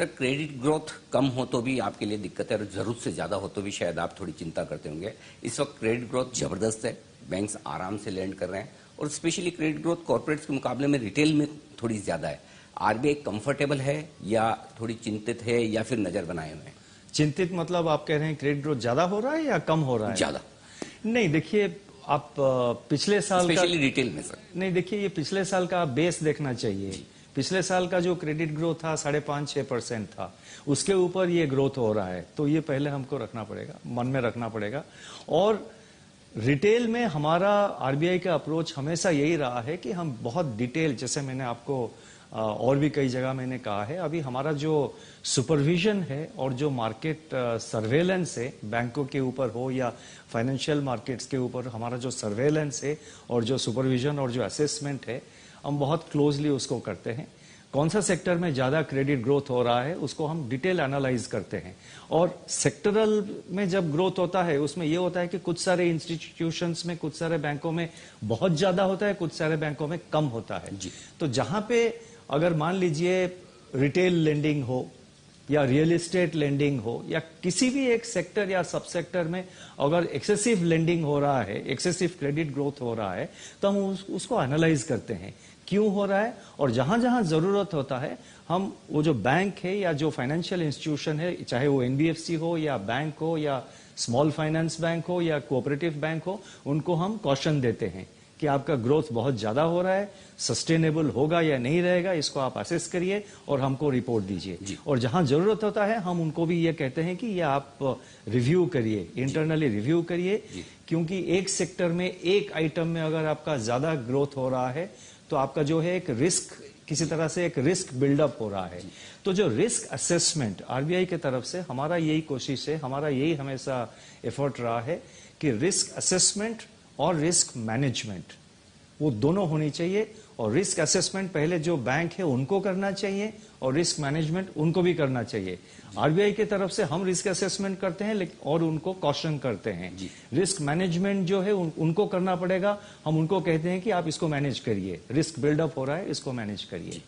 Sir, credit growth कम हो तो भी आपके लिए दिक्कत है और जरूरत से ज्यादा हो तो भी शायद आप थोड़ी चिंता करते होंगे। इस वक्त क्रेडिट ग्रोथ जबरदस्त है, बैंक्स आराम से लैंड कर रहे हैं और स्पेशली क्रेडिट ग्रोथ कॉर्पोरेट्स के मुकाबले में रिटेल में थोड़ी ज्यादा है। आरबीआई कंफर्टेबल है या थोड़ी चिंतित है या फिर नजर बनाए हुए हैं? चिंतित मतलब आप कह रहे हैं क्रेडिट ग्रोथ ज्यादा हो रहा है या कम हो रहा है? ज्यादा। नहीं, देखिए आप पिछले साल का, स्पेशली रिटेल में सर। नहीं देखिए, ये पिछले साल का बेस देखना चाहिए। पिछले साल का जो क्रेडिट ग्रोथ था 5.5-6% था, उसके ऊपर ये ग्रोथ हो रहा है, तो ये पहले हमको रखना पड़ेगा, मन में रखना पड़ेगा। और रिटेल में हमारा आरबीआई का अप्रोच हमेशा यही रहा है कि हम बहुत डिटेल, जैसे मैंने आपको और भी कई जगह मैंने कहा है, अभी हमारा जो सुपरविजन है और जो मार्केट सर्वेलेंस है, बैंकों के ऊपर हो या फाइनेंशियल मार्केट्स के ऊपर, हमारा जो सर्वेलेंस है और जो सुपरविजन और जो असेसमेंट है, हम बहुत क्लोजली उसको करते हैं। कौन सा सेक्टर में ज्यादा क्रेडिट ग्रोथ हो रहा है उसको हम डिटेल एनालाइज करते हैं। और सेक्टरल में जब ग्रोथ होता है उसमें यह होता है कि कुछ सारे इंस्टीट्यूशंस में, कुछ सारे बैंकों में बहुत ज्यादा होता है, कुछ सारे बैंकों में कम होता है। तो जहां पे अगर मान लीजिए रिटेल लेंडिंग हो या रियल एस्टेट लेंडिंग हो या किसी भी एक सेक्टर या सब सेक्टर में अगर एक्सेसिव लेंडिंग हो रहा है, एक्सेसिव क्रेडिट ग्रोथ हो रहा है, तो हम उसको एनालाइज करते हैं क्यों हो रहा है। और जहां जहां जरूरत होता है हम वो जो बैंक है या जो फाइनेंशियल इंस्टीट्यूशन है, चाहे वो एनबीएफसी हो या बैंक हो या स्मॉल फाइनेंस बैंक हो या कोऑपरेटिव बैंक हो, उनको हम कॉशन देते हैं कि आपका ग्रोथ बहुत ज्यादा हो रहा है, सस्टेनेबल होगा या नहीं रहेगा, इसको आप असेस करिए और हमको रिपोर्ट दीजिए। और जहां जरूरत होता है हम उनको भी ये कहते हैं कि ये आप रिव्यू करिए, इंटरनली रिव्यू करिए, क्योंकि एक सेक्टर में एक आइटम में अगर आपका ज्यादा ग्रोथ हो रहा है तो आपका जो है एक रिस्क, किसी तरह से एक रिस्क बिल्डअप हो रहा है। तो जो रिस्क असेसमेंट आरबीआई की तरफ से हमारा यही कोशिश है, हमारा यही हमेशा एफर्ट रहा है कि रिस्क असेसमेंट और रिस्क मैनेजमेंट वो दोनों होनी चाहिए। और रिस्क असेसमेंट पहले जो बैंक है उनको करना चाहिए और रिस्क मैनेजमेंट उनको भी करना चाहिए। आरबीआई की तरफ से हम रिस्क असेसमेंट करते हैं और उनको कॉशन करते हैं। रिस्क मैनेजमेंट जो है उनको करना पड़ेगा, हम उनको कहते हैं कि आप इसको मैनेज करिए, रिस्क बिल्डअप हो रहा है, इसको मैनेज करिए।